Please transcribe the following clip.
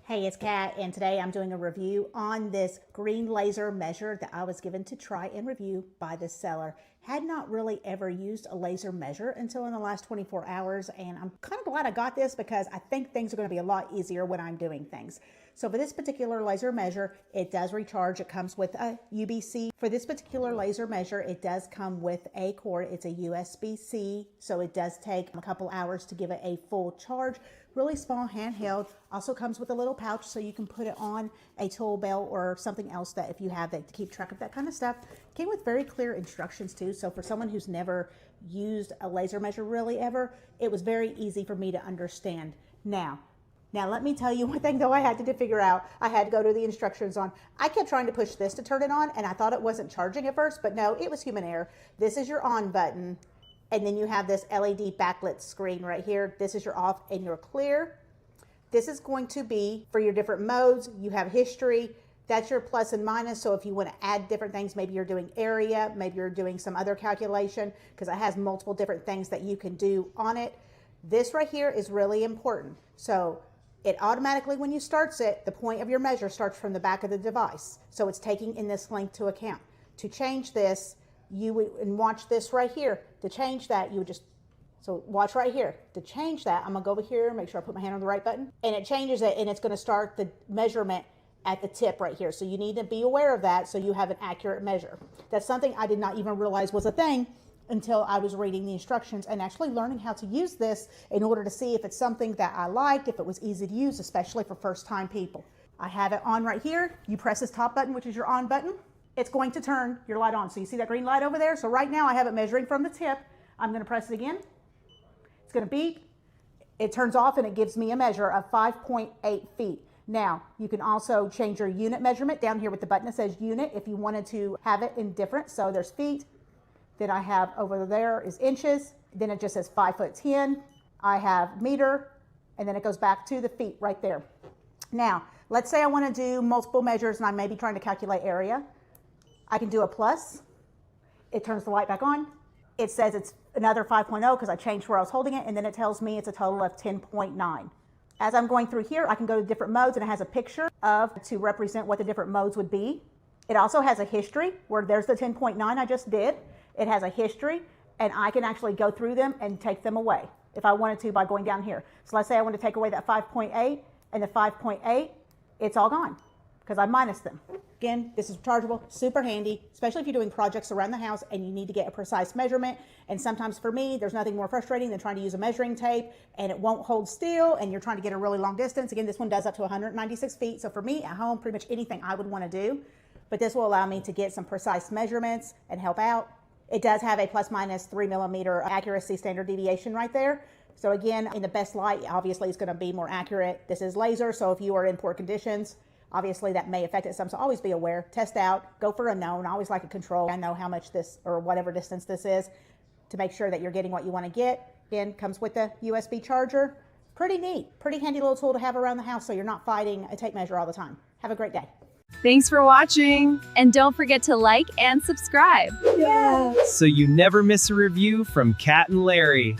Hey, it's Kat, and today I'm doing a review on this green laser measure that I was given to try and review by the seller. Had not really ever used a laser measure until in the last 24 hours, and I'm kind of glad I got this because I think things are going to be a lot easier when I'm doing things. So for this particular laser measure, it does recharge. It comes with a UBC. For this particular laser measure, it does come with a cord. It's a USB-C, so it does take a couple hours to give it a full charge. Really small, handheld. Also comes with a little pouch so you can put it on a tool belt or something else that if you have that to keep track of that kind of stuff. Came with very clear instructions too, so for someone who's never used a laser measure really ever, it was very easy for me to understand. Now let me tell you one thing though I had to figure out. I had to go to the instructions on. I kept trying to push this to turn it on, and I thought it wasn't charging at first, but no, it was human error. This is your on button. And then you have this LED backlit screen right here. This is your off and your clear. This is going to be for your different modes. You have history. That's your plus and minus. So if you want to add different things, maybe you're doing area, maybe you're doing some other calculation, because it has multiple different things that you can do on it. This right here is really important. So it automatically, when you starts it, the point of your measure starts from the back of the device. So it's taking in this length to account. To change this, you would, and watch this right here. To change that, you would just, so watch right here. To change that, I'm gonna go over here, make sure I put my hand on the right button, and it changes it, and it's gonna start the measurement at the tip right here. So you need to be aware of that so you have an accurate measure. That's something I did not even realize was a thing until I was reading the instructions and actually learning how to use this in order to see if it's something that I liked, if it was easy to use, especially for first-time people. I have it on right here. You press this top button, which is your on button. It's going to turn your light on. So you see that green light over there? So right now I have it measuring from the tip. I'm going to press it again. It's going to beep. It turns off and it gives me a measure of 5.8 feet. Now, you can also change your unit measurement down here with the button that says unit if you wanted to have it in different. So there's feet. Then I have over there is inches. Then it just says 5'10". I have meter. And then it goes back to the feet right there. Now, let's say I want to do multiple measures and I may be trying to calculate area. I can do a plus. It turns the light back on. It says it's another 5.0 because I changed where I was holding it, and then it tells me it's a total of 10.9. As I'm going through here, I can go to different modes, and it has a picture to represent what the different modes would be. It also has a history where there's the 10.9 I just did. It has a history, and I can actually go through them and take them away if I wanted to by going down here. So let's say I want to take away that 5.8 and the 5.8, it's all gone because I minus them. Again, this is rechargeable, super handy, especially if you're doing projects around the house and you need to get a precise measurement. And sometimes for me, there's nothing more frustrating than trying to use a measuring tape and it won't hold still and you're trying to get a really long distance. Again, this one does up to 196 feet. So for me at home, pretty much anything I would want to do, but this will allow me to get some precise measurements and help out. It does have a plus minus 3 millimeter accuracy standard deviation right there. So again, in the best light, obviously it's going to be more accurate. This is laser, so if you are in poor conditions, obviously that may affect it some, so always be aware, test out, go for a known. I always like a control. I know how much this or whatever distance this is to make sure that you're getting what you want to get. Again, comes with the USB charger. Pretty neat, pretty handy little tool to have around the house so you're not fighting a tape measure all the time. Have a great day. Thanks for watching, and don't forget to like and subscribe. Yeah. So you never miss a review from Kat and Larry.